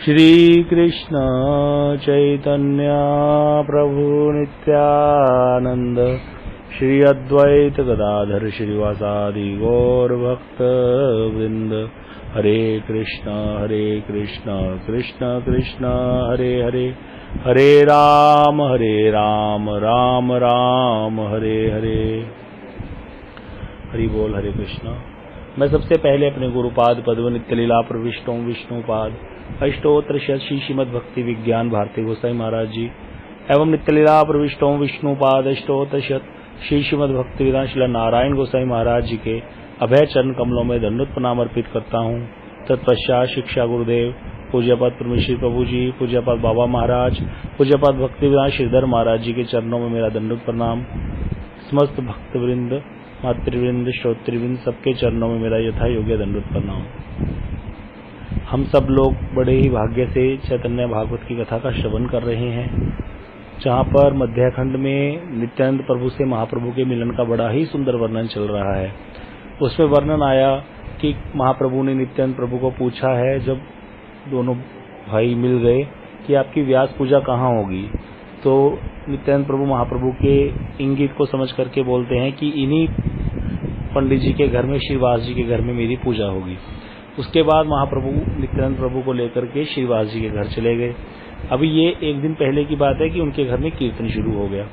श्री कृष्ण चैतन्य प्रभु नित्यानंद श्री अद्वैत गदाधर श्रीवासादि गौर भक्त वृंद। हरे कृष्ण कृष्ण कृष्ण हरे हरे, हरे राम राम राम हरे हरे। हरि बोल। हरे कृष्ण। मैं सबसे पहले अपने गुरुपाद पद्म नित्य लीला प्रविष्टों विष्णुपाद अष्टोत्तर श्री श्रीमद भक्ति विज्ञान भारती गोसाई महाराज जी एवं नित्य लीला प्रविष्टों विष्णुपाद अष्टोत्तर श्री श्रीमद भक्ति विधान श्री नारायण गोसाई महाराज जी के अभय चरण कमलों में दंडवत प्रणाम अर्पित करता हूँ। तत्पश्चात शिक्षा गुरुदेव पूज्यपाद परमेश्वर प्रभु जी, पूज्यपाद बाबा महाराज, पूज्यपाद भक्ति विधान श्रीधर महाराज जी के चरणों में मेरा दंडवत प्रणाम। समस्त भक्तवृंद, मातृवृंद, श्रोतृवृंद सबके चरणों में मेरा यथा योग्य दंडवत प्रणाम। हम सब लोग बड़े ही भाग्य से चैतन्य भागवत की कथा का श्रवण कर रहे हैं, जहाँ पर मध्याखंड में नित्यानंद प्रभु से महाप्रभु के मिलन का बड़ा ही सुंदर वर्णन चल रहा है। उसमें वर्णन आया कि महाप्रभु ने नित्यानंद प्रभु को पूछा है, जब दोनों भाई मिल गए, कि आपकी व्यास पूजा कहाँ होगी। तो नित्यानंद प्रभु महाप्रभु के इंगित को समझ करके बोलते हैं कि इन्हीं पंडित जी के घर में, श्रीवास जी के घर में मेरी पूजा होगी। उसके बाद महाप्रभु नित्यानंद प्रभु को लेकर के श्रीवास जी के घर चले गए। अभी ये एक दिन पहले की बात है कि उनके घर में कीर्तन शुरू हो गया।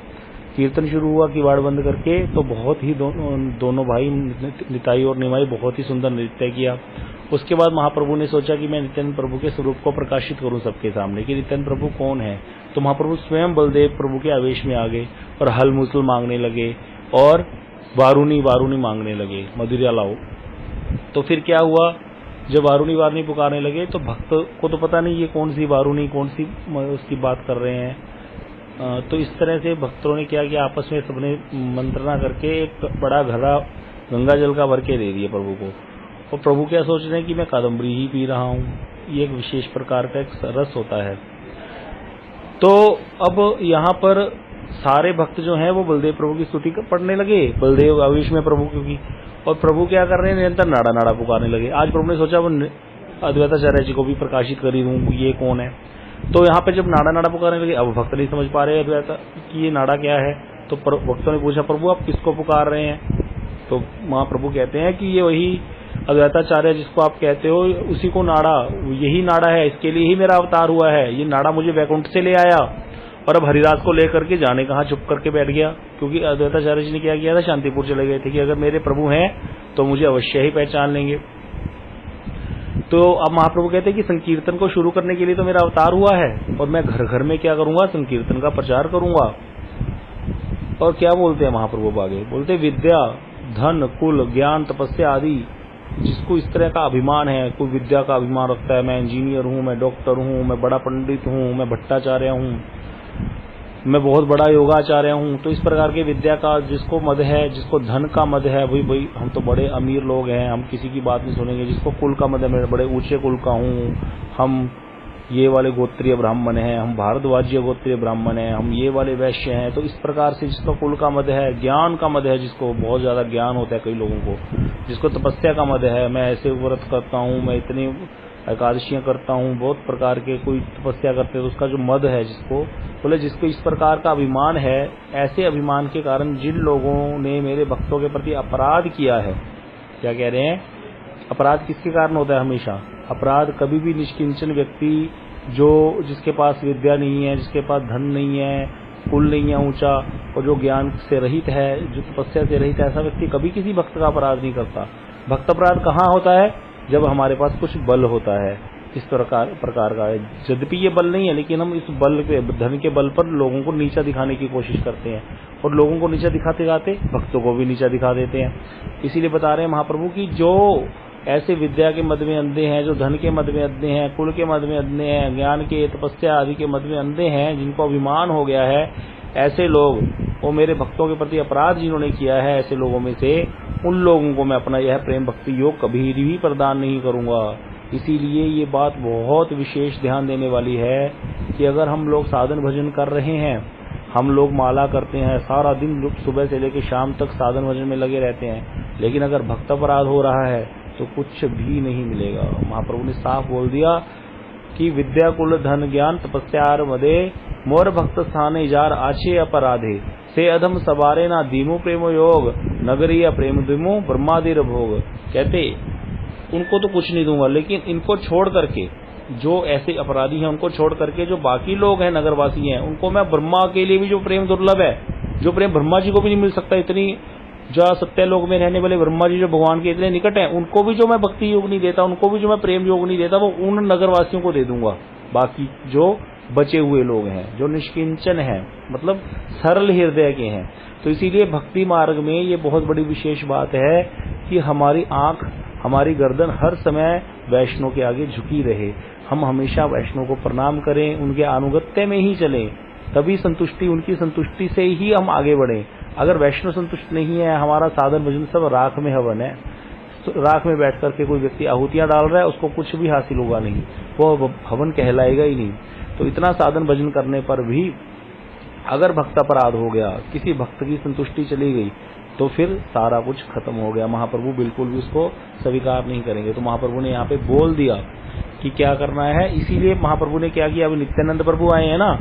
कीर्तन शुरू हुआ किवाड़ बंद करके, तो बहुत ही दोनों भाई निताई और निमाई बहुत ही सुंदर नृत्य किया। उसके बाद महाप्रभु ने सोचा कि मैं नित्यानंद प्रभु के स्वरूप को प्रकाशित करूं सबके सामने कि नित्यानंद प्रभु कौन है। तो महाप्रभु स्वयं बलदेव प्रभु के आवेश में आ गए और हल मुसल मांगने लगे और वारुणी मांगने लगे, मधुरिया लाओ। तो फिर क्या हुआ, जब वारुणी पुकारने लगे तो भक्त को तो पता नहीं ये कौन सी वारुणी, कौन सी उसकी बात कर रहे हैं। तो इस तरह से भक्तों ने क्या किया, आपस में सबने मंत्रणा करके एक बड़ा घड़ा गंगा जल का भर के दे दिया प्रभु को। और प्रभु क्या सोच रहे हैं कि मैं कादम्बरी ही पी रहा हूँ। ये एक विशेष प्रकार का एक रस होता है। तो अब यहाँ पर सारे भक्त जो हैं वो बलदेव प्रभु की स्तुति पढ़ने लगे, बलदेव आवेश में प्रभु की। और प्रभु क्या कर रहे हैं, निरंतर नाड़ा नाड़ा पुकारने लगे। आज प्रभु ने सोचा वो अद्वैताचार्य जी को भी प्रकाशित कर ही दूं, ये कौन है। तो यहाँ पे जब नाड़ा नाड़ा पुकारने लगे, अब भक्त नहीं समझ पा रहे अद्वैता कि ये नाड़ा क्या है। तो भक्तों ने पूछा, प्रभु आप किसको पुकार रहे हैं। तो महाप्रभु कहते हैं कि ये वही अद्वैताचार्य जिसको आप कहते हो, उसी को नाड़ा, यही नाड़ा है, इसके लिए ही मेरा अवतार हुआ है। ये नाड़ा मुझे वैकुंठ से ले आया और अब हरिदास को लेकर के जाने कहाँ चुप करके बैठ गया। क्योंकि अद्वैताचार्य जी ने क्या किया था, शांतिपुर चले गए थे कि अगर मेरे प्रभु हैं तो मुझे अवश्य ही पहचान लेंगे। तो अब महाप्रभु कहते हैं कि संकीर्तन को शुरू करने के लिए तो मेरा अवतार हुआ है और मैं घर घर में क्या करूंगा, संकीर्तन का प्रचार करूंगा। और क्या बोलते हैं महाप्रभु आगे, बोलते विद्या, धन, कुल, ज्ञान, तपस्या आदि जिसको इस तरह का अभिमान है, कोई विद्या का अभिमान रखता है, मैं इंजीनियर हूँ, मैं डॉक्टर हूँ, मैं बड़ा पंडित हूँ, मैं भट्टाचार्य हूँ, मैं बहुत बड़ा योगाचार्य हूँ। तो इस प्रकार के विद्या का जिसको मद है, जिसको धन का मद है, भाई हम तो बड़े अमीर लोग हैं, हम किसी की बात नहीं सुनेंगे। जिसको कुल का मद है, मैं बड़े ऊंचे कुल का हूँ, हम ये वाले गोत्रीय ब्राह्मण हैं, हम भारद्वाजीय गोत्रीय ब्राह्मण हैं, हम ये वाले वैश्य हैं। तो इस प्रकार से जिसका कुल का मद है, ज्ञान का मद है, जिसको बहुत ज्यादा ज्ञान होता है कई लोगों को, जिसको तपस्या का मद है, मैं ऐसे व्रत करता हूँ, मैं इतनी एकादशियां करता हूँ, बहुत प्रकार के कोई तपस्या करते हैं, तो उसका जो मद है, जिसको बोले, जिसको इस प्रकार का अभिमान है, ऐसे अभिमान के कारण जिन लोगों ने मेरे भक्तों के प्रति अपराध किया है, क्या कह रहे हैं, अपराध किसके कारण होता है हमेशा, अपराध कभी भी निष्किंचन व्यक्ति जिसके पास विद्या नहीं है, जिसके पास धन नहीं है, कुल नहीं है ऊंचा, और जो ज्ञान से रहित है, जो तपस्या से रहित है, ऐसा व्यक्ति कभी किसी भक्त का अपराध नहीं करता। भक्त अपराध कहाँ होता है, जब हमारे पास कुछ बल होता है, इस प्रकार का है। यद्यपि ये बल नहीं है, लेकिन हम इस बल पे, धन के बल पर लोगों को नीचा दिखाने की कोशिश करते हैं, और लोगों को नीचा दिखाते जाते भक्तों को भी नीचा दिखा देते हैं। इसीलिए बता रहे हैं महाप्रभु की जो ऐसे विद्या के मद में अंधे हैं, जो धन के मद में अंधे हैं, कुल के मद में अंधे हैं, ज्ञान के, तपस्या आदि के मद में अंधे हैं, जिनको अभिमान हो गया है, ऐसे लोग, वो मेरे भक्तों के प्रति अपराध जिन्होंने किया है, ऐसे लोगों में से उन लोगों को मैं अपना यह प्रेम भक्ति योग कभी भी प्रदान नहीं करूंगा। इसीलिए ये बात बहुत विशेष ध्यान देने वाली है कि अगर हम लोग साधन भजन कर रहे हैं, हम लोग माला करते हैं, सारा दिन सुबह से लेकर शाम तक साधन भजन में लगे रहते हैं, लेकिन अगर भक्त अपराध हो रहा है तो कुछ भी नहीं मिलेगा। महाप्रभु ने साफ बोल दिया कि विद्या कुल धन ज्ञान तपस्यार मदे मोर भक्त स्थान इजार आचे अपराधे से अधम सवारे ना दीमु प्रेम योग नगरीय प्रेम दिमु ब्रह्मादिर भोग। कहते उनको तो कुछ नहीं दूंगा, लेकिन इनको छोड़ करके, जो ऐसे अपराधी हैं उनको छोड़ करके जो बाकी लोग हैं नगरवासी हैं, उनको मैं ब्रह्मा के लिए भी जो प्रेम दुर्लभ है, जो प्रेम ब्रह्मा जी को भी नहीं मिल सकता, इतनी जो सत्य लोक में रहने वाले ब्रह्मा जी जो भगवान के इतने निकट हैं, उनको भी जो मैं भक्ति योग नहीं देता, उनको भी जो मैं प्रेम योग नहीं देता, वो उन नगरवासियों को दे दूंगा। बाकी जो बचे हुए लोग हैं, जो निष्किंचन हैं, मतलब सरल हृदय के हैं। तो इसीलिए भक्ति मार्ग में ये बहुत बड़ी विशेष बात है कि हमारी आंख, हमारी गर्दन हर समय वैष्णव के आगे झुकी रहे। हम हमेशा वैष्णव को प्रणाम करें, उनके अनुगत्य में ही चलें, तभी संतुष्टि, उनकी संतुष्टि से ही हम आगे बढ़ें। अगर वैष्णव संतुष्ट नहीं है, हमारा साधन भजन सब राख में हवन है, तो राख में बैठ करके कोई व्यक्ति आहुतियां डाल रहा है, उसको कुछ भी हासिल होगा नहीं, वो हवन कहलाएगा ही नहीं। तो इतना साधन भजन करने पर भी अगर भक्त अपराध हो गया, किसी भक्त की संतुष्टि चली गई, तो फिर सारा कुछ खत्म हो गया। महाप्रभु बिल्कुल भी उसको स्वीकार नहीं करेंगे। तो महाप्रभु ने यहाँ पे बोल दिया कि क्या करना है। इसीलिए महाप्रभु ने क्या किया, अभी नित्यानंद प्रभु आए हैं ना,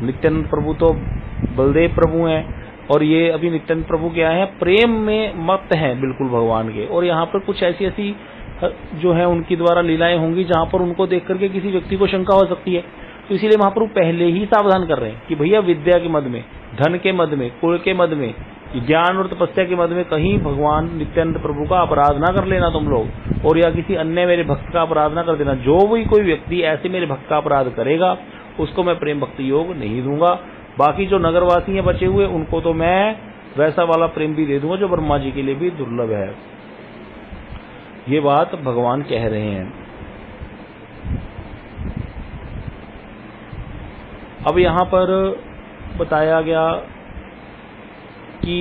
नित्यानंद प्रभु तो बलदेव प्रभु हैं, और ये अभी नित्यानंद प्रभु क्या है, प्रेम में मत हैं बिल्कुल भगवान के। और यहाँ पर कुछ ऐसी ऐसी जो है उनकी द्वारा लीलाएं होंगी जहाँ पर उनको देख करके किसी व्यक्ति को शंका हो सकती है। तो इसीलिए महाप्रभु पहले ही सावधान कर रहे हैं कि भैया विद्या के मद में, धन के मद में, कुल के मद में, ज्ञान और तपस्या के मद में कहीं भगवान नित्यानंद प्रभु का अपराध ना कर लेना तुम लोग, और या किसी अन्य मेरे भक्त का अपराध ना कर देना। जो भी कोई व्यक्ति ऐसे मेरे भक्त का अपराध करेगा उसको मैं प्रेम भक्ति योग नहीं दूंगा। बाकी जो नगरवासी हैं बचे हुए, उनको तो मैं वैसा वाला प्रेम भी दे दूंगा जो ब्रह्मा जी के लिए भी दुर्लभ है। ये बात भगवान कह रहे हैं। अब यहाँ पर बताया गया कि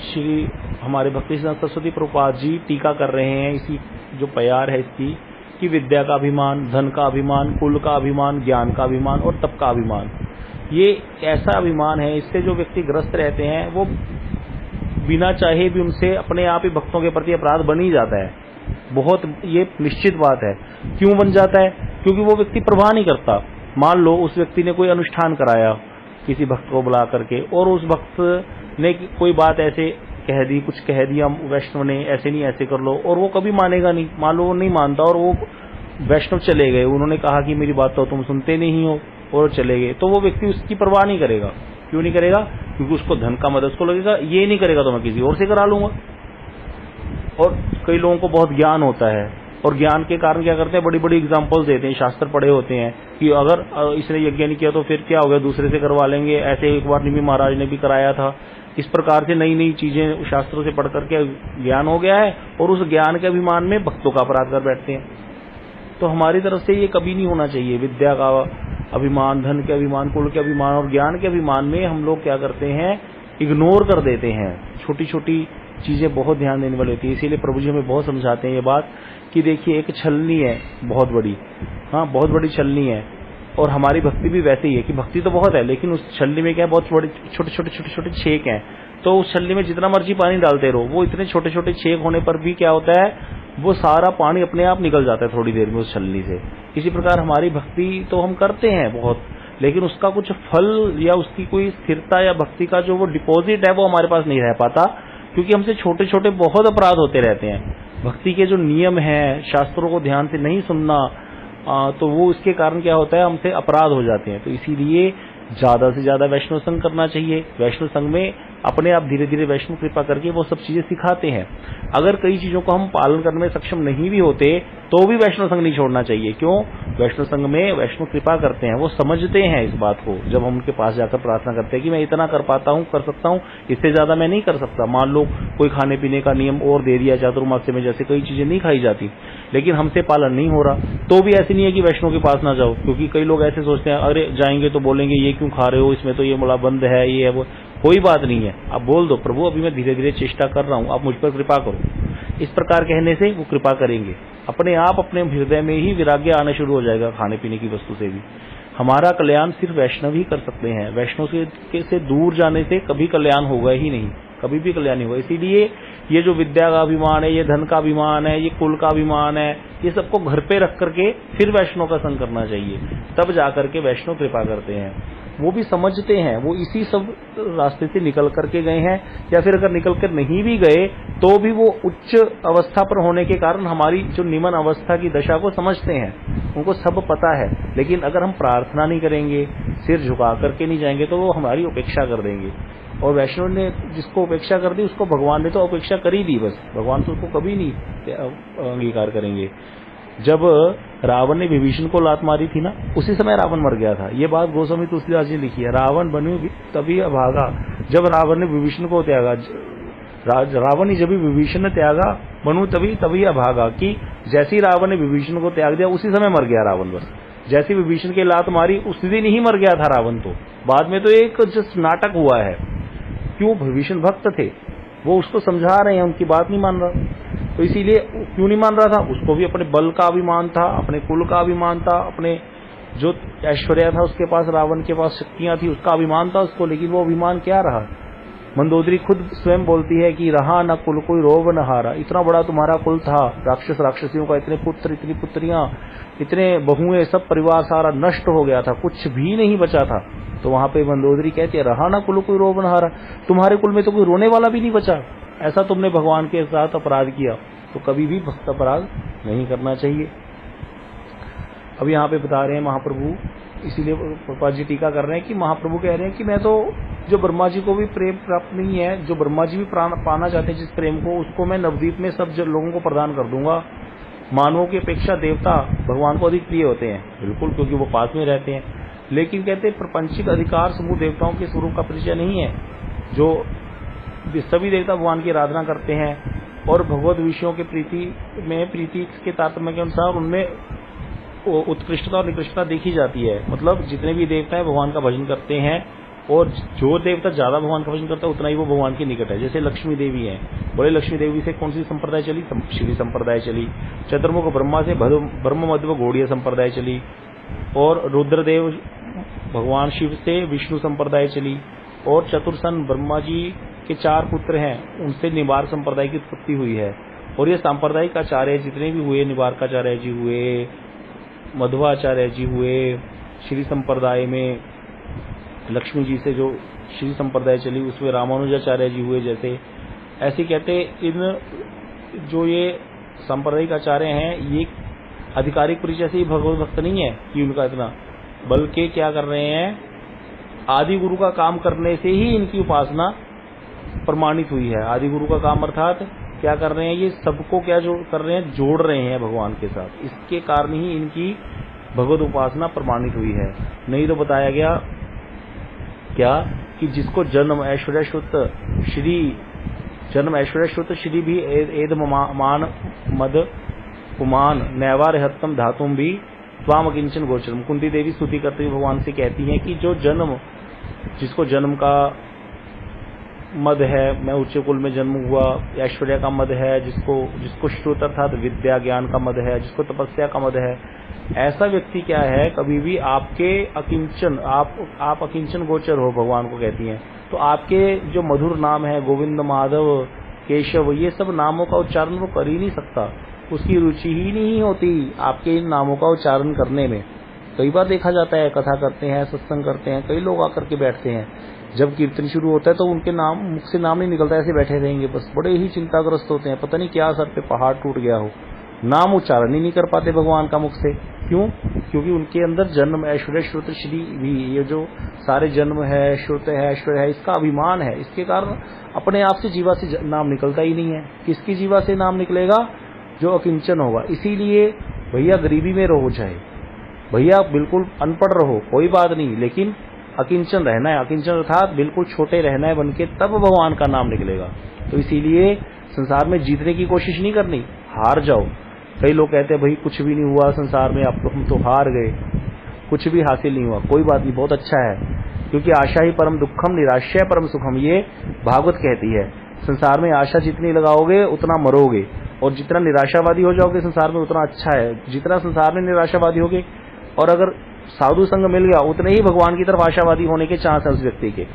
श्री हमारे भक्ति सिद्धांत सरस्वती प्रभुपाद जी टीका कर रहे हैं इसी जो प्यार है इसकी, कि विद्या का अभिमान, धन का अभिमान, कुल का अभिमान, ज्ञान का अभिमान और तप का अभिमान, ये ऐसा अभिमान है, इससे जो व्यक्ति ग्रस्त रहते हैं वो बिना चाहे भी उनसे अपने आप ही भक्तों के प्रति अपराध बन ही जाता है। बहुत ये निश्चित बात है। क्यों बन जाता है? क्योंकि वो व्यक्ति प्रवाह नहीं करता। मान लो उस व्यक्ति ने कोई अनुष्ठान कराया किसी भक्त को बुला करके, और उस भक्त ने कोई बात ऐसे कह दी, कुछ कह दिया वैष्णव ने, ऐसे नहीं ऐसे कर लो, और वो कभी मानेगा नहीं। मान लो वो नहीं मानता और वो वैष्णव चले गए, उन्होंने कहा कि मेरी बात तो तुम सुनते नहीं हो, और चले गए, तो वो व्यक्ति उसकी परवाह नहीं करेगा। क्यों नहीं करेगा? क्योंकि उसको धन का मदद को लगेगा, ये नहीं करेगा तो मैं किसी और से करा लूंगा। और कई लोगों को बहुत ज्ञान होता है, और ज्ञान के कारण क्या करते हैं, बड़ी बड़ी एग्जाम्पल्स देते हैं, शास्त्र पढ़े होते हैं कि अगर इसने यज्ञ नहीं किया तो फिर क्या हो गया, दूसरे से करवा लेंगे। ऐसे एक बार निमि महाराज ने भी कराया था। इस प्रकार से नई नई चीजें शास्त्रों से पढ़ करके ज्ञान हो गया है, और उस ज्ञान के अभिमान में भक्तों का अपराध कर बैठते हैं। तो हमारी तरफ से ये कभी नहीं होना चाहिए। विद्या का अभिमान, धन के अभिमान, कुल के अभिमान और ज्ञान के अभिमान में हम लोग क्या करते हैं, इग्नोर कर देते हैं। छोटी छोटी चीजें बहुत ध्यान देने वाली होती है। इसीलिए प्रभु जी हमें बहुत समझाते हैं ये बात कि देखिए एक छलनी है बहुत बड़ी, हाँ बहुत बड़ी छलनी है, और हमारी भक्ति भी वैसे ही है कि भक्ति तो बहुत है, लेकिन उस छलनी में क्या है, बहुत बड़े छोटे छोटे छोटे छोटे छेक हैं। तो उस छलनी में जितना मर्जी पानी डालते रहो, वो इतने छोटे छोटे छेक होने पर भी क्या होता है, वो सारा पानी अपने आप निकल जाता है थोड़ी देर में उस छलनी से। इसी प्रकार हमारी भक्ति तो हम करते हैं बहुत, लेकिन उसका कुछ फल या उसकी कोई स्थिरता या भक्ति का जो वो डिपॉजिट है वो हमारे पास नहीं रह पाता, क्योंकि हमसे छोटे छोटे बहुत अपराध होते रहते हैं। भक्ति के जो नियम हैं, शास्त्रों को ध्यान से नहीं सुनना, तो वो इसके कारण क्या होता है, हमसे अपराध हो जाते हैं। तो इसीलिए ज्यादा से ज्यादा वैष्णव संघ करना चाहिए। वैष्णव संघ में अपने आप धीरे धीरे वैष्णव कृपा करके वो सब चीजें सिखाते हैं। अगर कई चीजों को हम पालन करने में सक्षम नहीं भी होते तो भी वैष्णव संघ नहीं छोड़ना चाहिए। क्यों? वैष्णव संघ में वैष्णव कृपा करते हैं, वो समझते हैं इस बात को। जब हम उनके पास जाकर प्रार्थना करते हैं कि मैं इतना कर पाता हूँ, कर सकता हूँ, इससे ज्यादा मैं नहीं कर सकता। मान लो कोई खाने पीने का नियम और दे दिया चातुर्मास्य में, जैसे कई चीजें नहीं खाई जाती, लेकिन हमसे पालन नहीं हो रहा, तो भी ऐसे नहीं है कि वैष्णव के पास ना जाओ। क्योंकि कई लोग ऐसे सोचते हैं, अरे जाएंगे तो बोलेंगे ये क्यों खा रहे हो, इसमें तो ये मुला बंद है, ये है वो। कोई बात नहीं है, आप बोल दो, प्रभु अभी मैं धीरे धीरे चेष्टा कर रहा हूँ, आप मुझ पर कृपा करो। इस प्रकार कहने से वो कृपा करेंगे। अपने आप अपने हृदय में ही वैराग्य आना शुरू हो जाएगा खाने पीने की वस्तु से भी। हमारा कल्याण सिर्फ वैष्णव ही कर सकते हैं। वैष्णव से दूर जाने से कभी कल्याण होगा ही नहीं, कभी भी कल्याण नहीं होगा। इसीलिए ये जो विद्या का अभिमान है, ये धन का अभिमान है, ये कुल का अभिमान है, ये सबको घर पे रख करके फिर वैष्णव का संग करना चाहिए, तब जाकर के वैष्णव कृपा करते हैं। वो भी समझते हैं, वो इसी सब रास्ते से निकल करके गए हैं, या फिर अगर निकल कर नहीं भी गए तो भी वो उच्च अवस्था पर होने के कारण हमारी जो निम्न अवस्था की दशा को समझते हैं, उनको सब पता है। लेकिन अगर हम प्रार्थना नहीं करेंगे, सिर झुका करके नहीं जाएंगे, तो वो हमारी उपेक्षा कर देंगे। और वैष्णव ने जिसको उपेक्षा कर दी उसको भगवान ने तो उपेक्षा कर ही दी, बस भगवान तो उसको कभी नहीं अंगीकार करेंगे। जब रावण ने विभीषण को लात मारी थी ना, उसी समय रावण मर गया था। ये बात गोस्वामी तुलसीदास जी ने लिखी है। रावण बनु तभी अभागा, जब रावण ने विभीषण को त्यागा, रावण ही जब विभीषण ने त्यागा, बनु तभी अभागा, कि जैसे ही रावण ने विभीषण को त्याग दिया उसी समय मर गया रावण। बस जैसे विभीषण की लात मारी उसी दिन ही मर गया था रावण। तो बाद में तो एक जस्ट नाटक हुआ है। क्यों? विभीषण भक्त थे, वो उसको समझा रहे हैं, उनकी बात नहीं मान रहा। तो इसीलिए क्यों नहीं मान रहा था? उसको भी अपने बल का अभिमान था, अपने कुल का अभिमान था, अपने जो ऐश्वर्य था उसके पास, रावण के पास शक्तियां थी, उसका अभिमान था उसको। लेकिन वो अभिमान क्या रहा? मंदोदरी खुद स्वयं बोलती है कि रहा न कुल कोई रोब न हारा। इतना बड़ा तुम्हारा कुल था, राक्षस राक्षसियों का, इतने पुत्र, इतनी पुत्रियां, इतने बहुएं, सब परिवार सारा नष्ट हो गया था, कुछ भी नहीं बचा था। तो वहां पे मंदोदरी कहती है रहा ना कुल कोई रोब न हारा, तुम्हारे कुल में तो कोई रोने वाला भी नहीं बचा। ऐसा तुमने भगवान के साथ अपराध किया। तो कभी भी भक्त अपराध नहीं करना चाहिए। अब यहाँ पे बता रहे हैं महाप्रभु, इसीलिए प्रभुपाद जी टीका कर रहे हैं कि महाप्रभु कह रहे हैं कि मैं तो जो ब्रह्मा जी को भी प्रेम प्राप्त नहीं है, जो ब्रह्मा जी भी पाना चाहते हैं जिस प्रेम को, उसको मैं नवद्वीप में सब लोगों को प्रदान कर दूंगा। मानवों की अपेक्षा देवता भगवान को अधिक प्रिय होते हैं, बिल्कुल, क्योंकि वो पास में रहते हैं। लेकिन कहते हैं प्रपंचिक अधिकार समूह देवताओं के स्वरूप का परिचय नहीं है। जो सभी देवता भगवान की आराधना करते हैं और भगवत विषयों के प्रीति के तारतम्य के अनुसार उनमें उत्कृष्टता और निकृष्टता देखी जाती है। मतलब जितने भी देवता है भगवान का भजन करते हैं, और जो देवता ज्यादा भगवान का भजन करता है उतना ही वो भगवान के निकट है। जैसे लक्ष्मी देवी है, बोले लक्ष्मी देवी से कौन सी संप्रदाय चली? श्री संप्रदाय चली। चतुर्मुख ब्रह्मा से ब्रह्म मध्व गौड़ीय संप्रदाय चली। और रुद्रदेव भगवान शिव से विष्णु संप्रदाय चली। और चतुर्सन ब्रह्मा जी के 4 पुत्र हैं, उनसे निबार संप्रदाय की उत्पत्ति हुई है। और ये सांप्रदायिक आचार्य जितने भी हुए, निबारकाचार्य जी हुए, मध्वाचार्य जी हुए, श्री संप्रदाय में लक्ष्मी जी से जो श्री संप्रदाय चली उसमें रामानुजाचार्य जी हुए। जैसे ऐसे कहते इन जो ये सांप्रदायिक आचार्य हैं, ये आधिकारिक परिचय से ही भगवत भक्त नहीं है कि उनका इतना, बल्कि क्या कर रहे हैं, आदि गुरु का काम करने से ही इनकी उपासना प्रमाणित हुई है। आदि गुरु का काम अर्थात क्या कर रहे हैं, ये सबको क्या कर रहे हैं, जोड़ रहे हैं भगवान के साथ। इसके कारण ही इनकी भगवत उपासना प्रमाणित हुई है। नहीं तो बताया गया क्या कि जिसको जन्म ऐश्वर्य श्रुत श्री भी एद मान मद पुमान नैवार हत्तम धातुम भी स्वाम किंचन गोचरम। कुंती देवी स्तुति करते हुए भगवान से कहती हैं कि जो जन्म, जिसको जन्म का मद है, मैं ऊंचे कुल में जन्म हुआ, ऐश्वर्य का मद है, जिसको श्रुत अर्थात विद्या ज्ञान का मद है, जिसको तपस्या का मद है, ऐसा व्यक्ति क्या है, कभी भी आपके अकिंचन, आप अकिंचन गोचर हो, भगवान को कहती हैं। तो आपके जो मधुर नाम है, गोविंद, माधव, केशव, ये सब नामों का उच्चारण वो कर ही नहीं सकता। उसकी रुचि ही नहीं होती आपके इन नामों का उच्चारण करने में। कई बार देखा जाता है, कथा करते हैं, सत्संग करते हैं, कई लोग आकर के बैठते हैं, जब कीर्तन शुरू होता है तो उनके नाम मुख से नाम नहीं निकलता, ऐसे बैठे रहेंगे बस, बड़े ही चिंताग्रस्त होते हैं, पता नहीं क्या सर पे पहाड़ टूट गया हो, नाम उच्चारण ही नहीं कर पाते भगवान का मुख से। क्यों? क्योंकि उनके अंदर जन्म ऐश्वर्य श्रुत श्री भी, ये जो सारे जन्म है, श्रुत है, ऐश्वर्य है, इसका अभिमान है। इसके कारण अपने आप से जीवा से नाम निकलता ही नहीं है। किसकी जीवा से नाम निकलेगा? जो अकिंचन होगा। इसीलिए भैया गरीबी में रहो, चाहे भैया बिल्कुल अनपढ़ रहो, कोई बात नहीं, लेकिन अकिंचन रहना है। अकिंचन अर्थात बिल्कुल छोटे रहना है बनके, तब भगवान का नाम निकलेगा। तो इसीलिए संसार में जीतने की कोशिश नहीं करनी, हार जाओ। कई लोग कहते हैं भाई कुछ भी नहीं हुआ संसार में, अब तो हम तो हार गए, कुछ भी हासिल नहीं हुआ। कोई बात नहीं, बहुत अच्छा है, क्योंकि आशा ही परम दुखम, निराशा परम सुखम, ये भागवत कहती है। संसार में आशा जितनी लगाओगे उतना मरोगे, और जितना निराशावादी हो जाओगे संसार में उतना अच्छा है। जितना संसार में निराशावादी होगे और अगर साधु संग मिल गया, उतने ही भगवान की तरफ आशावादी होने के चांस है उस व्यक्ति के।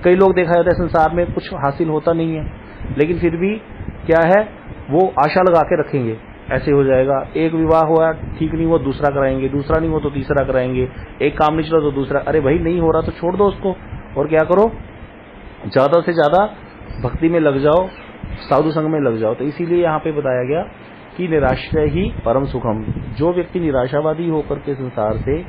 कई लोग देखा जाता है संसार में कुछ हासिल होता नहीं है, लेकिन फिर भी क्या है, वो आशा लगा के रखेंगे ऐसे हो जाएगा। एक विवाह हुआ, ठीक नहीं हुआ दूसरा कराएंगे, दूसरा नहीं हुआ तो तीसरा कराएंगे, एक काम नहीं चला तो दूसरा। अरे भाई नहीं हो रहा तो छोड़ दो उसको, और क्या करो, ज्यादा से ज्यादा भक्ति में लग जाओ, साधु संग में लग जाओ। तो इसीलिए यहाँ पे बताया गया कि निराश्रय ही परम सुखम। जो व्यक्ति निराशावादी होकर के संसार से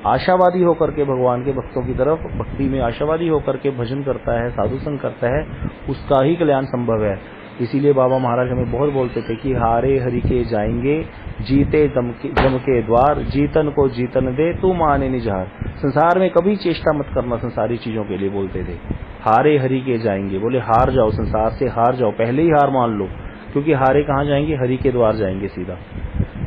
आशावादी होकर के भगवान के भक्तों की तरफ भक्ति में आशावादी होकर के भजन करता है, साधु संग करता है, उसका ही कल्याण संभव है। इसीलिए बाबा महाराज हमें बहुत बोलते थे कि हारे हरि के जाएंगे, जीते जम के द्वार, जीतन को जीतन दे तू माने निजहार। संसार में कभी चेष्टा मत करना संसारी चीजों के लिए बोलते थे। हारे हरि के जाएंगे, बोले हार जाओ, संसार से हार जाओ, पहले ही हार मान लो, क्योंकि हारे कहाँ जाएंगे, हरि के द्वार जाएंगे सीधा।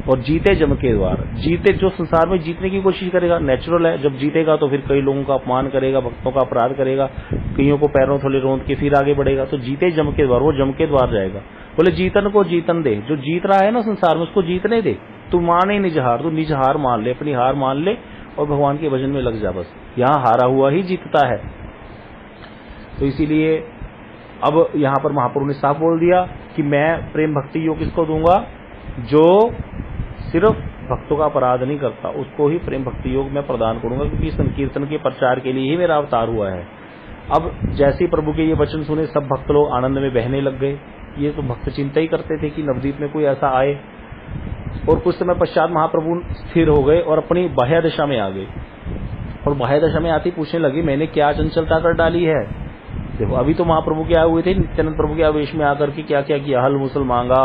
और जीते जम के द्वार, जीते जो संसार में जीतने की कोशिश करेगा, नेचुरल है, जब जीतेगा तो फिर कई लोगों का अपमान करेगा, भक्तों का अपराध करेगा, कईयों को पैरों थले रोंद के फिर आगे बढ़ेगा। तो जीते जम के द्वार, वो जम के द्वार जाएगा। बोले जीतन को जीतन दे, जो जीत रहा है ना संसार में उसको जीतने दे, तू माने निज हार, तू निज हार मान ले, अपनी हार मान ले और भगवान के भजन में लग जा। बस यहाँ हारा हुआ ही जीतता है। तो इसीलिए अब यहाँ पर महाप्रभु ने साफ बोल दिया कि मैं प्रेम भक्ति योग किसको दूंगा, जो सिर्फ भक्तों का अपराध नहीं करता, उसको ही प्रेम भक्ति योग मैं प्रदान करूंगा, क्योंकि संकीर्तन के प्रचार के लिए ही मेरा अवतार हुआ है। अब जैसे ही प्रभु के ये वचन सुने सब भक्त लोग आनंद में बहने लग गए। ये तो भक्त चिंता ही करते थे कि नवदीप में कोई ऐसा आए। और कुछ समय पश्चात महाप्रभु स्थिर हो गए और अपनी बाह्य दशा में आ गए। और बाह्य दशा में आते पूछने लगे मैंने क्या चंचलता कर डाली है। देखो अभी तो महाप्रभु के आए हुए थे, नित्यानंद प्रभु के आवेश में आकर के क्या क्या किया, हल मुसल मांगा,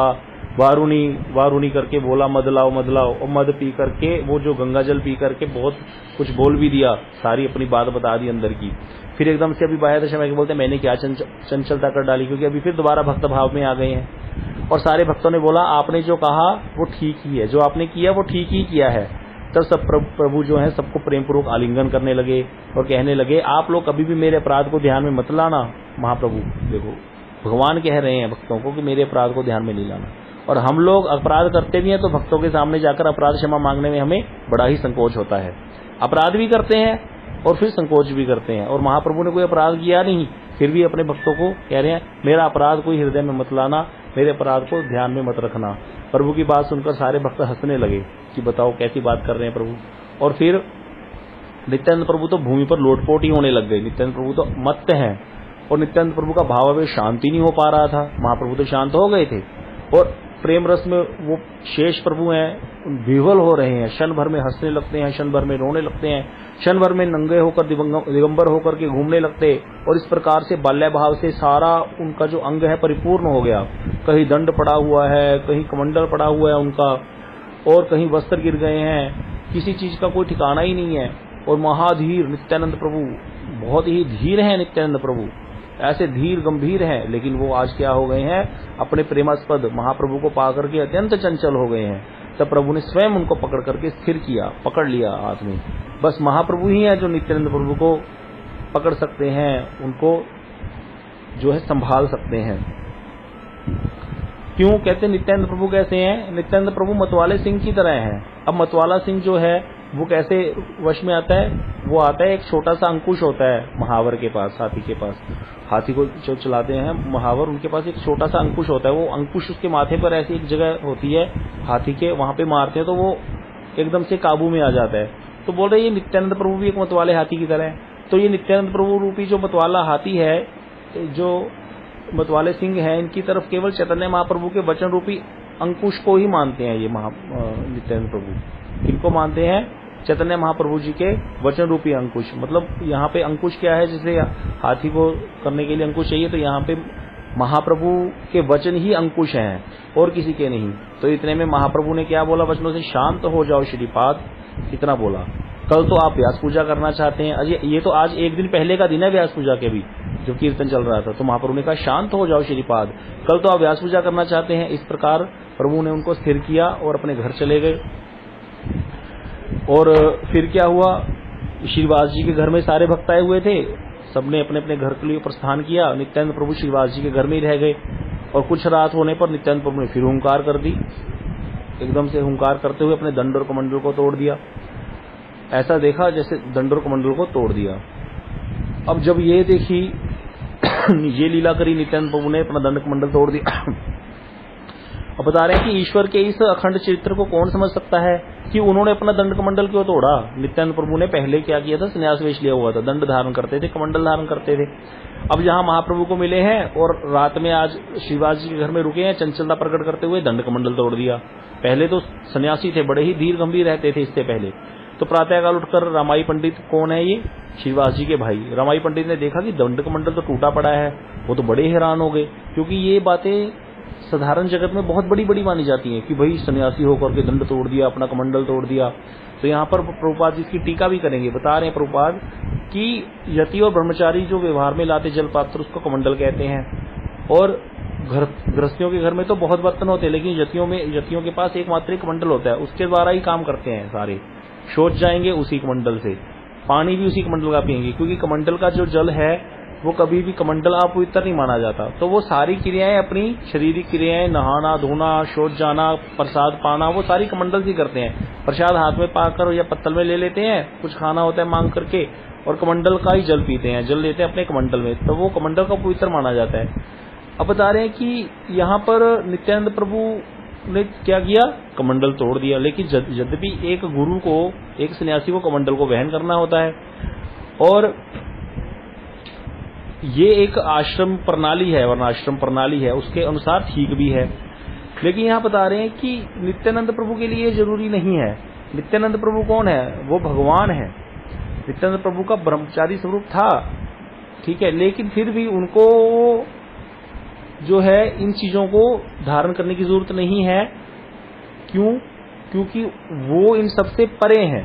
वारुणी वारुणी करके बोला मद लाओ मद लाओ, और मद पी करके वो जो गंगा जल पी करके बहुत कुछ बोल भी दिया, सारी अपनी बात बता दी अंदर की। फिर एकदम से अभी बाह्य दशा में बोलते मैंने क्या चंचलता कर डाली, क्योंकि अभी फिर दोबारा भक्त भाव में आ गए हैं। और सारे भक्तों ने बोला आपने जो कहा वो ठीक ही है, जो आपने किया वो ठीक ही किया है। तब सब प्रभु जो है सबको प्रेम पूर्वक आलिंगन करने लगे और कहने लगे आप लोग कभी भी मेरे अपराध को ध्यान में मत लाना। महाप्रभु देखो भगवान कह रहे हैं भक्तों को कि मेरे अपराध को ध्यान में नहीं लाना। और हम लोग अपराध करते भी हैं तो भक्तों के सामने जाकर अपराध क्षमा मांगने में हमें बड़ा ही संकोच होता है। अपराध भी करते हैं और फिर संकोच भी करते हैं। और महाप्रभु ने कोई अपराध किया नहीं, फिर भी अपने भक्तों को कह रहे हैं मेरा अपराध कोई हृदय में मत लाना, मेरे अपराध को ध्यान में मत रखना। प्रभु की बात सुनकर सारे भक्त हंसने लगे कि बताओ कैसी बात कर रहे हैं प्रभु। और फिर नित्यानंद प्रभु तो भूमि पर लोटपोट ही होने लग गए। नित्यानंद प्रभु तो मत्त हैं और नित्यानंद प्रभु का भाव अवे शांति नहीं हो पा रहा था। महाप्रभु तो शांत हो गए थे और प्रेम रस में वो शेष प्रभु हैं विह्वल हो रहे हैं, क्षण भर में हंसने लगते हैं, क्षण भर में रोने लगते हैं, क्षण भर में नंगे होकर दिगंबर होकर के घूमने लगते। और इस प्रकार से बाल्य भाव से सारा उनका जो अंग है परिपूर्ण हो गया। कहीं दंड पड़ा हुआ है, कहीं कमंडल पड़ा हुआ है उनका, और कहीं वस्त्र गिर गए हैं, किसी चीज का कोई ठिकाना ही नहीं है। और महाधीर नित्यानंद प्रभु, बहुत ही धीर हैं नित्यानंद प्रभु, ऐसे धीर गंभीर हैं। लेकिन वो आज क्या हो गए हैं, अपने प्रेमास्पद महाप्रभु को पाकर के अत्यंत चंचल हो गए हैं। तब प्रभु ने स्वयं उनको पकड़ करके स्थिर किया, पकड़ लिया हाथ में। बस महाप्रभु ही हैं जो नित्यानंद प्रभु को पकड़ सकते हैं, उनको जो है संभाल सकते हैं। क्यों कहते नित्यानंद प्रभु कैसे हैं? नित्यानंद प्रभु मतवाले सिंह की तरह हैं। अब मतवाला सिंह जो है वो कैसे वश में आता है? वो आता है एक छोटा सा अंकुश होता है महावर के पास, हाथी के पास। हाथी को जो चलाते हैं महावर, उनके पास एक छोटा सा अंकुश होता है। वो अंकुश उसके माथे पर ऐसी एक जगह होती है हाथी के, वहां पे मारते हैं तो वो एकदम से काबू में आ जाता है। तो बोल रहे ये नित्यानंद प्रभु भी एक मतवाले हाथी की तरह है। तो ये नित्यानंद प्रभु रूपी जो मतवाला हाथी है, जो मतवाले सिंह है, इनकी तरफ केवल चैतन्य महाप्रभु के वचन रूपी अंकुश को ही मानते हैं। ये नित्यानंद प्रभु किनको मानते हैं? चैतन्य महाप्रभु जी के वचन रूपी अंकुश। मतलब यहाँ पे अंकुश क्या है? जैसे हाथी को करने के लिए अंकुश चाहिए, तो यहाँ पे महाप्रभु के वचन ही अंकुश हैं और किसी के नहीं। तो इतने में महाप्रभु ने क्या बोला वचनों से? शांत हो जाओ श्रीपाद, इतना बोला। कल तो आप व्यास पूजा करना चाहते हैं, अजय ये तो आज एक दिन पहले का दिन है व्यास पूजा के भी, जो कीर्तन चल रहा था। तो महाप्रभु ने कहा शांत हो जाओ श्रीपाद, कल तो आप व्यास पूजा करना चाहते हैं। इस प्रकार प्रभु ने उनको स्थिर किया और अपने घर चले गए। और फिर क्या हुआ, श्रीवास जी के घर में सारे भक्त आए हुए थे, सबने अपने अपने घर के लिए प्रस्थान किया। नित्यानंद प्रभु श्रीवास जी के घर में ही रह गए। और कुछ रात होने पर नित्यानंद प्रभु ने फिर हुंकार कर दी, एकदम से हुंकार करते हुए अपने दंड और कमंडल को तोड़ दिया। ऐसा देखा जैसे दंड और कमंडल को तोड़ दिया। अब जब ये देखी ये लीला करी नित्यानंद प्रभु ने, अपना दंड कमंडल तोड़ दिया। अब बता रहे हैं कि ईश्वर के इस अखंड चरित्र को कौन समझ सकता है कि उन्होंने अपना दंड कमंडल क्यों तोड़ा। नित्यानंद प्रभु ने पहले क्या किया था, संन्यास वेश लिया हुआ था, दंड धारण करते थे, कमंडल धारण करते थे। अब जहां महाप्रभु को मिले हैं और रात में आज शिवाज जी के घर में रुके हैं, चंचलता प्रकट करते हुए दंड कमंडल तोड़ दिया। पहले तो सन्यासी थे, बड़े ही धीर गंभीर रहते थे इससे पहले। तो प्रातःकाल उठकर रामाई पंडित, कौन है ये, शिवाज जी के भाई, रामाई पंडित ने देखा कि दंड कमंडल तो टूटा पड़ा है। वो तो बड़े हैरान हो गए, क्योंकि ये बातें साधारण जगत में बहुत बड़ी बड़ी मानी जाती हैं कि भाई सन्यासी होकर के दंड तोड़ दिया, अपना कमंडल तोड़ दिया। तो यहाँ पर प्रभुपाद जी इसकी टीका भी करेंगे। बता रहे हैं प्रभुपाद कि यति और ब्रह्मचारी जो व्यवहार में लाते जल पात्र, उसको कमंडल कहते हैं। और गृहस्थियों के घर में तो बहुत बर्तन होते हैं, लेकिन यतियों के पास एकमात्र कमंडल होता है, उसके द्वारा ही काम करते हैं सारे। शौच जाएंगे उसी कमंडल से, पानी भी उसी कमंडल का पिएंगे, क्योंकि कमंडल का जो जल है वो कभी भी कमंडल अपवित्र नहीं माना जाता। तो वो सारी क्रियाएं, अपनी शारीरिक क्रियाएं, नहाना धोना, शौच जाना, प्रसाद पाना, वो सारी कमंडल से करते हैं। प्रसाद हाथ में पाकर या पत्तल में ले लेते हैं, कुछ खाना होता है मांग करके, और कमंडल का ही जल पीते हैं, जल लेते हैं अपने कमंडल में, तो वो कमंडल का पवित्र माना जाता है। अब बता रहे हैं कि यहाँ पर नित्यानंद प्रभु ने क्या किया, कमंडल तोड़ दिया। लेकिन यद्यपि एक गुरु को, एक सन्यासी को कमंडल को वहन करना होता है, और ये एक आश्रम प्रणाली है, वर्णाश्रम प्रणाली है, उसके अनुसार ठीक भी है। लेकिन यहाँ बता रहे हैं कि नित्यानंद प्रभु के लिए जरूरी नहीं है। नित्यानंद प्रभु कौन है, वो भगवान है। नित्यानंद प्रभु का ब्रह्मचारी स्वरूप था, ठीक है, लेकिन फिर भी उनको जो है इन चीजों को धारण करने की जरूरत नहीं है। क्यों? क्योंकि वो इन सबसे परे हैं,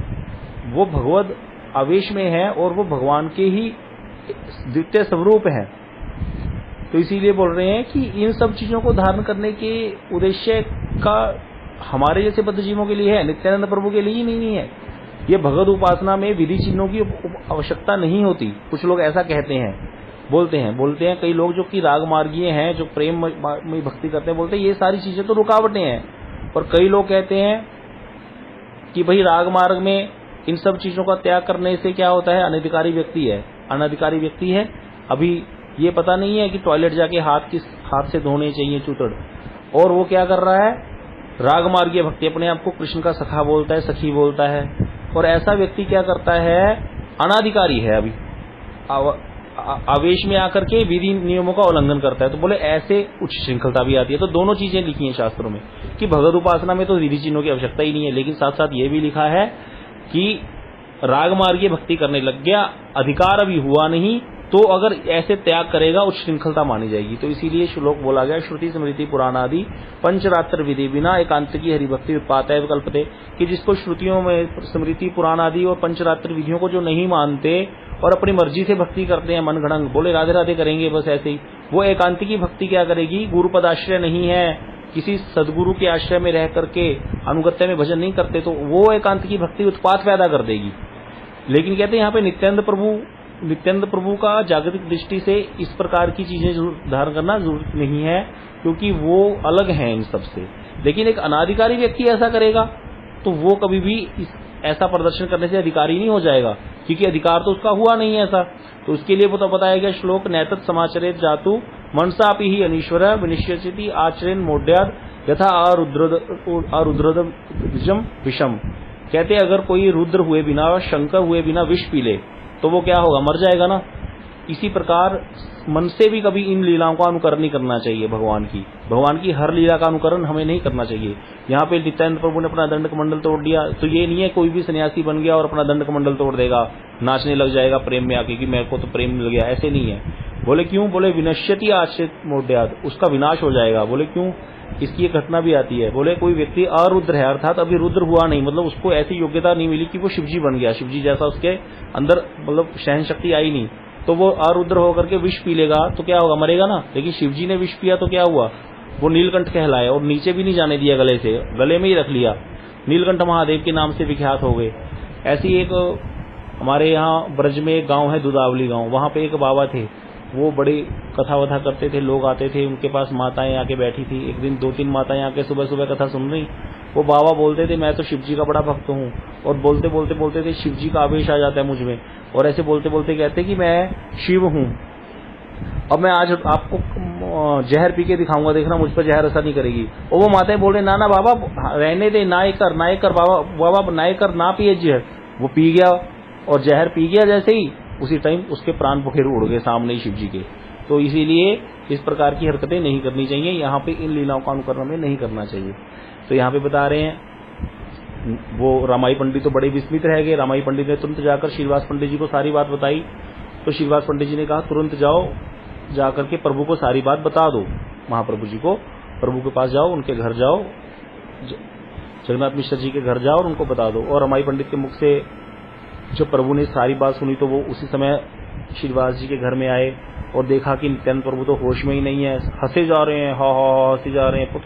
वो भगवद आवेश में है और वो भगवान के ही द्वितीय स्वरूप है। तो इसीलिए बोल रहे हैं कि इन सब चीजों को धारण करने के उद्देश्य का हमारे जैसे बद्ध जीवों के लिए है, नित्यानंद प्रभु के लिए ही नहीं है। ये भगवद उपासना में विधि चिन्हों की आवश्यकता नहीं होती। कुछ लोग ऐसा कहते हैं, बोलते हैं कई लोग जो कि राग मार्गीय हैं, जो प्रेम में भक्ति करते हैं, बोलते हैं ये सारी चीजें तो रुकावटें हैं। और कई लोग कहते हैं कि भाई राग मार्ग में इन सब चीजों का त्याग करने से क्या होता है, अनधिकारी व्यक्ति है। अभी ये पता नहीं है कि टॉयलेट जाके हाथ से धोने चाहिए चूतड़, और वो क्या कर रहा है, राग मार्गीय भक्ति, अपने आप को कृष्ण का सखा बोलता है, सखी बोलता है। और ऐसा व्यक्ति क्या करता है, अनाधिकारी है, अभी आवेश में आकर के विधि नियमों का उल्लंघन करता है। तो बोले ऐसे उच्च श्रृंखलता भी आती है। तो दोनों चीजें लिखी हैं शास्त्रों में कि भगवद उपासना में तो विधि चिन्हों की आवश्यकता ही नहीं है, लेकिन साथ साथ ये भी लिखा है कि राग मार्गीय भक्ति करने लग गया, अधिकार अभी हुआ नहीं, तो अगर ऐसे त्याग करेगा उच्च श्रृंखलता मानी जाएगी। तो इसीलिए श्लोक बोला गया, श्रुति स्मृति पुराणादि पंचरात्र विधि बिना एकांत की हरिभक्ति उत्पातय विकल्पते, कि जिसको श्रुतियों में स्मृति पुराण आदि और पंचरात्र विधियों को जो नहीं मानते और अपनी मर्जी से भक्ति करते हैं, मन घड़ंग बोले राधे राधे करेंगे बस ऐसे ही, वो एकांतिकी भक्ति क्या करेगी, गुरु पदाश्रय नहीं है, किसी सदगुरु के आश्रय में रह करके अनुगत्य में भजन नहीं करते, तो वो एकांतिकी भक्ति उत्पात पैदा कर देगी। लेकिन कहते हैं यहाँ पे नित्यानंद प्रभु का जागतिक दृष्टि से इस प्रकार की चीजें धारण करना जरूरत नहीं है, क्योंकि वो अलग हैं इन सबसे। लेकिन एक अनाधिकारी व्यक्ति ऐसा करेगा तो वो कभी भी ऐसा प्रदर्शन करने से अधिकारी नहीं हो जाएगा, क्योंकि अधिकार तो उसका हुआ नहीं है ऐसा। तो उसके लिए वो तो बताया गया श्लोक, नैतत् समाचरेत जातु मनसापि ही अनीश्वर विनिश्यति आचरेन मोड्याद यथा अरुद्रजम विषम। कहते अगर कोई रुद्र हुए बिना, शंकर हुए बिना विष पी ले तो वो क्या होगा, मर जाएगा ना। इसी प्रकार मन से भी कभी इन लीलाओं का अनुकरण नहीं करना चाहिए। भगवान की हर लीला का अनुकरण हमें नहीं करना चाहिए। यहाँ पे नित्यानंद प्रभु ने अपना दंड कमंडल तोड़ दिया, तो ये नहीं है कोई भी सन्यासी बन गया और अपना दंड कमंडल तोड़ देगा, नाचने लग जाएगा प्रेम में आके कि मेरे को तो प्रेम मिल गया, ऐसे नहीं है। बोले क्यों, बोले विनश्यति आश्रित मोड्याद, उसका विनाश हो जाएगा। बोले क्यों, इसकी एक घटना भी आती है। बोले कोई व्यक्ति अरुद्र है, अर्थात अभी रुद्र हुआ नहीं, मतलब उसको ऐसी योग्यता नहीं मिली कि वो शिवजी बन गया, शिवजी जैसा उसके अंदर मतलब सहन शक्ति आई नहीं, तो वो अरुद्र होकर के विष पी लेगा तो क्या होगा, मरेगा ना। लेकिन शिवजी ने विष पिया तो क्या हुआ, वो नीलकंठ कहलाए और नीचे भी नहीं जाने दिया गले से, गले में ही रख लिया, नीलकंठ महादेव के नाम से विख्यात हो गए। ऐसी एक हमारे यहाँ ब्रज में एक गाँव है दुदावली गाँव, वहाँ पे एक बाबा थे, वो बड़ी कथा वथा करते थे, लोग आते थे उनके पास, माताएं आके बैठी थी। एक दिन 2-3 माताएं आके सुबह सुबह कथा सुन रही, वो बाबा बोलते थे मैं तो शिवजी का बड़ा भक्त हूँ, और बोलते थे शिवजी का आवेश आ जाता है मुझ में, और ऐसे बोलते बोलते कहते कि मैं शिव हूँ। अब मैं आज आपको जहर पी के दिखाऊंगा, देखना मुझ पर जहर असर नहीं करेगी। और वो माताएं बोल रहे ना ना बाबा रहने दे, ना कर बाबा ना कर, ना पिए जहर। वो पी गया और जहर पी गया, जैसे ही उसी टाइम उसके प्राण फिर उड़ गए सामने ही शिव जी के। तो इसीलिए इस प्रकार की हरकतें नहीं करनी चाहिए, यहाँ पे इन लीलाओं का अनुकरण में नहीं करना चाहिए। तो यहाँ पे बता रहे हैं, वो रामाई पंडित तो बड़े विस्मित रह गए। रामाई पंडित ने तुरंत जाकर श्रीनिवास पंडित जी को सारी बात बताई। तो श्रीनिवास पंडित जी ने कहा तुरंत जाओ, जाकर के प्रभु को सारी बात बता दो। महाप्रभु जी को प्रभु के पास जाओ, उनके घर जाओ, जगन्नाथ मिश्र जी के घर जाओ और उनको बता दो। और रामाई पंडित के मुख से जब प्रभु ने सारी बात सुनी तो वो उसी समय श्रीनिवास जी के घर में आए और देखा कि नित्यानंद प्रभु तो होश में ही नहीं है, हंसे जा रहे हैं, हा हा हंसे जा रहे हैं,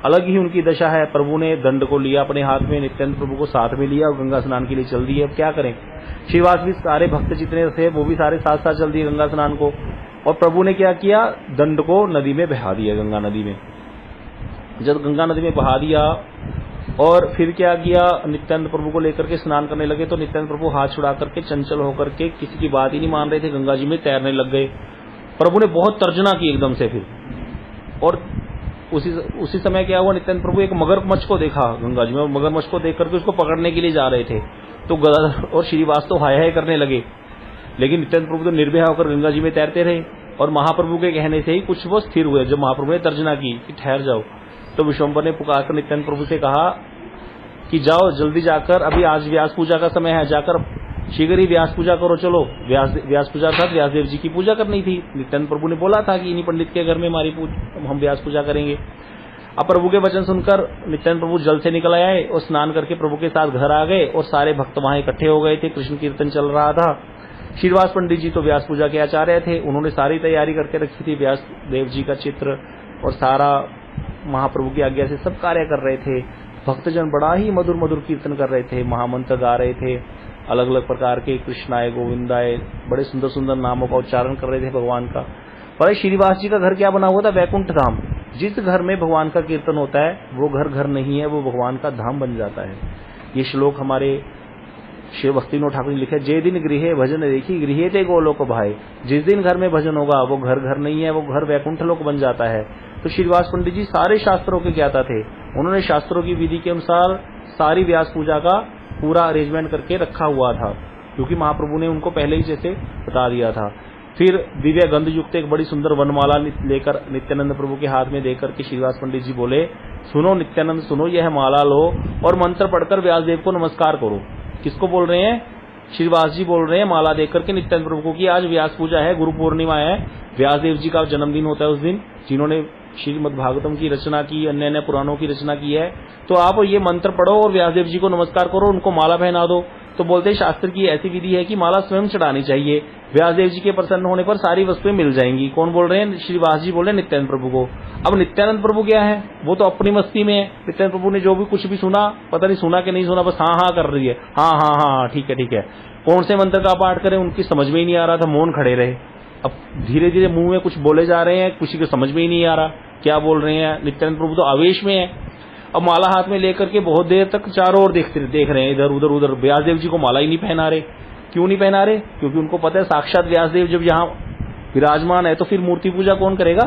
अलग ही उनकी दशा है। प्रभु ने दंड को लिया अपने हाथ में, नित्यानंद प्रभु को साथ में लिया और गंगा स्नान के लिए चल दिए। अब क्या करें, श्रीनिवास भी सारे भक्त जितने थे वो भी सारे साथ साथ चल दिए गंगा स्नान को। और प्रभु ने क्या किया, दंड को नदी में बहा दिया, गंगा नदी में। जब गंगा नदी में बहा दिया और फिर क्या किया, नित्यानंद प्रभु को लेकर के स्नान करने लगे। तो नित्यानंद प्रभु हाथ छुड़ा करके चंचल होकर के किसी की बात ही नहीं मान रहे थे, गंगा जी में तैरने लग गए। प्रभु ने बहुत तर्जना की एकदम से फिर। और उसी समय क्या हुआ, नित्यानंद प्रभु एक मगरमच्छ को देखा गंगा जी में, और मगरमच्छ को देख करके उसको पकड़ने के लिए जा रहे थे। तो गदाधर और श्रीनिवास तो हाय हाय करने लगे, लेकिन नित्यानंद प्रभु तो निर्भय होकर गंगा जी में तैरते रहे। और महाप्रभु के कहने से ही कुछ वो स्थिर हुए। जब महाप्रभु ने तर्जना की कि ठहर जाओ, तो विश्वम्भर ने पुकारकर नित्यानंद प्रभु से कहा कि जाओ जल्दी जाकर, अभी आज व्यास पूजा का समय है, जाकर शीघ्र ही व्यास पूजा करो। चलो व्यास पूजा था, व्यास देव जी की पूजा करनी थी। नित्यानंद प्रभु ने बोला था कि इन्हीं पंडित के घर में हमारी हम व्यास पूजा करेंगे। अब प्रभु के वचन सुनकर नित्यानंद प्रभु जल से निकल आए और स्नान करके प्रभु के साथ घर आ गए। और सारे भक्त वहां इकट्ठे हो गए थे, कृष्ण कीर्तन चल रहा था। श्रीनिवास पंडित जी तो व्यास पूजा के आचार्य थे, उन्होंने सारी तैयारी करके रखी थी, व्यास देव जी का चित्र और सारा महाप्रभु की आज्ञा से सब कार्य कर रहे थे। भक्तजन बड़ा ही मधुर मधुर कीर्तन कर रहे थे, महामंत्र गा रहे थे, अलग अलग प्रकार के कृष्णाय गोविंदाय बड़े सुंदर सुंदर नामों का उच्चारण कर रहे थे भगवान का। पर श्रीनिवास जी का घर क्या बना हुआ था, वैकुंठ धाम। जिस घर में भगवान का कीर्तन होता है वो घर नहीं है, वो भगवान का धाम बन जाता है। ये श्लोक हमारे शिव भक्तिविनोद ठाकुर ने लिखा है, जे दिन गृहे भजन देखी गृहे ते गोलोक भाई। जिस दिन घर में भजन होगा वो घर नहीं है, वो घर वैकुंठ लोक बन जाता है। तो श्रीनिवास पंडित जी सारे शास्त्रों के ज्ञाता थे, उन्होंने शास्त्रों की विधि के अनुसार सारी व्यास पूजा का पूरा अरेंजमेंट करके रखा हुआ था, क्योंकि महाप्रभु ने उनको पहले ही जैसे बता दिया था। फिर दिव्य गंध युक्त एक बड़ी सुंदर वनमाला लेकर नित्यानंद प्रभु के हाथ में देकर के श्रीनिवास पंडित जी बोले, सुनो नित्यानंद सुनो, यह माला लो और मंत्र पढ़कर व्यासदेव को नमस्कार करो। किसको बोल रहे हैं, श्रीनिवास जी बोल रहे हैं माला देकर के नित्यानंद प्रभु को कि आज व्यास पूजा है, गुरु पूर्णिमा है, व्यासदेव जी का जन्मदिन होता है उस दिन, जिन्होंने श्रीमद् भागवतम की रचना की, अन्य अन्य पुराणों की रचना की है। तो आप ये मंत्र पढ़ो और व्यासदेव जी को नमस्कार करो, उनको माला पहना दो। तो बोलते हैं शास्त्र की ऐसी विधि है कि माला स्वयं चढ़ानी चाहिए, व्यासदेव जी के प्रसन्न होने पर सारी वस्तुएं मिल जाएंगी। कौन बोल रहे हैं, श्रीनिवास जी बोल रहे हैं नित्यानंद प्रभु को। अब नित्यानंद प्रभु क्या है, वो तो अपनी मस्ती में है। नित्यानंद प्रभु ने जो भी कुछ भी सुना, पता नहीं सुना कि नहीं सुना, बस हाँ कर रही है, हाँ ठीक है। कौन से मंत्र का पाठ करें उनकी समझ में ही नहीं आ रहा था, मौन खड़े रहे। अब धीरे धीरे मुंह में कुछ बोले जा रहे हैं, किसी को समझ में ही नहीं आ रहा क्या बोल रहे हैं। नित्यानंद प्रभु तो आवेश में है। अब माला हाथ में लेकर के बहुत देर तक चारों ओर देख रहे हैं, इधर उधर। व्यासदेव जी को माला ही नहीं पहना रहे। क्यों नहीं पहना रहे, क्योंकि उनको पता है साक्षात व्यासदेव जब यहाँ विराजमान है तो फिर मूर्ति पूजा कौन करेगा।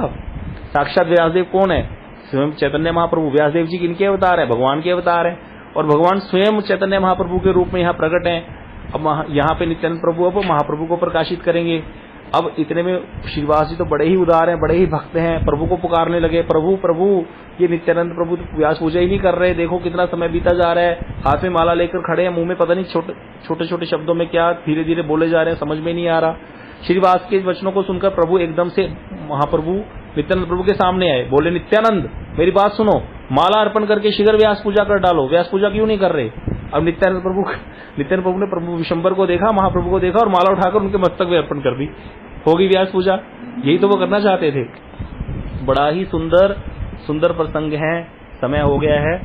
साक्षात व्यासदेव कौन है, स्वयं चैतन्य महाप्रभु। व्यासदेव जी किनके अवतार है, भगवान के अवतार है, और भगवान स्वयं चैतन्य महाप्रभु के रूप में यहाँ प्रकट है। अब यहाँ पे नित्यानंद प्रभु अब महाप्रभु को प्रकाशित करेंगे। अब इतने में श्रीनिवास जी तो बड़े ही उदार हैं, बड़े ही भक्त हैं, प्रभु को पुकारने लगे, प्रभु ये नित्यानंद प्रभु व्यास पूजा ही नहीं कर रहे, देखो कितना समय बीता जा रहा है, हाथ में माला लेकर खड़े हैं, मुंह में पता नहीं छोटे छोटे शब्दों में क्या धीरे धीरे बोले जा रहे हैं, समझ में नहीं आ रहा। श्रीनिवास के वचनों को सुनकर प्रभु एकदम से महाप्रभु नित्यानंद प्रभु के सामने आए, बोले नित्यानंद मेरी बात सुनो, माला अर्पण करके शीघ्र व्यास पूजा कर डालो। व्यास पूजा क्यों नहीं कर रहे। अब नित्यानंद प्रभु ने प्रभु विशंबर को देखा, महाप्रभु को देखा और माला उठाकर उनके मस्तक में अर्पण कर दी, होगी व्यास पूजा। यही तो वो करना चाहते थे। बड़ा ही सुंदर प्रसंग है। समय हो गया है,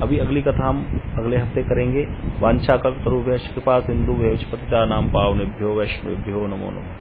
अभी अगली कथा हम अगले हफ्ते करेंगे। वांछा कल्पतरुभ्यश्च कृपा सिंधुभ्यश्च पतितानां पावनेभ्यो वैष्णवेभ्यो नमो नमः।